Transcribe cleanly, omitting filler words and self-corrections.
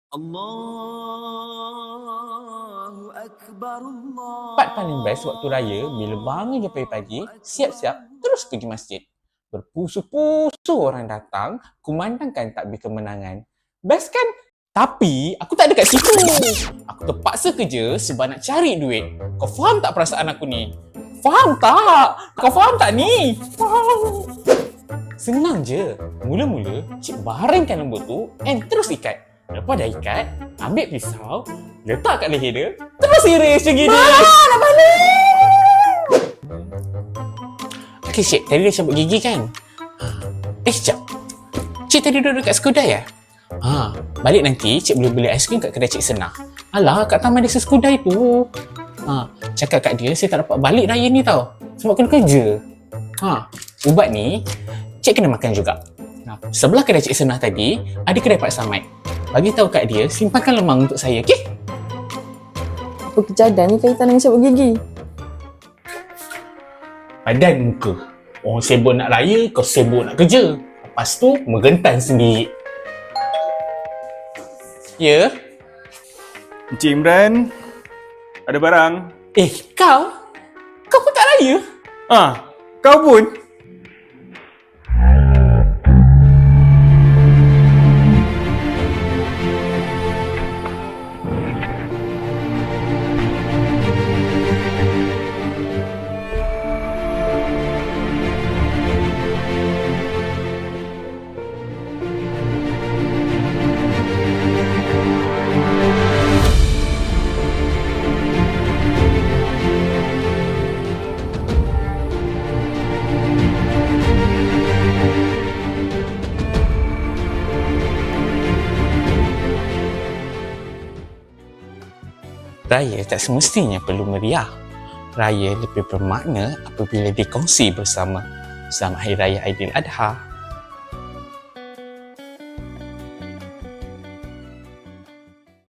Allahu Akbar, Part paling best waktu raya bila bangun je pagi-pagi, siap-siap terus pergi masjid. Berpusu-pusu orang datang, kumandangkan takbir kemenangan. Best kan? Tapi aku tak ada kat situ. Aku terpaksa kerja sebab nak cari duit. Kau faham tak perasaan aku ni? Faham tak? Kau faham tak ni? Faham. Senang je. Mula-mula, cik baringkan lembu tu and terus ikat. Lepas dah ikat, ambil pisau, letak kat leher dia, terus iris macam gini. Nak balik! Okey cik, tadi dia cabut gigi kan? Sekejap. Cik tadi duduk kat Skudai ya? Balik nanti cik boleh beli aiskrim kat kedai Cik Senah. Alah, kat Taman Desa Skudai tu. Cakap kat dia saya tak dapat balik raya ni tau. Sebab kena kerja. Ubat ni, cik kena makan juga. Sebelah kedai Cik Senah tadi, ada kedai Pak Samad. Bagi tahu kat dia, simpankan lemang untuk saya, okey? Apa kejadan ni kaitan dengan cabut gigi? Padan muka. Orang sibuk nak raya, kau sibuk nak kerja. Lepas tu, merentan sendiri. Ya? Encik Imran, ada barang? Kau? Kau pun tak raya? Kau pun? Raya tak semestinya perlu meriah. Raya lebih bermakna apabila dikongsi bersama. Selamat Hari Raya Aidiladha.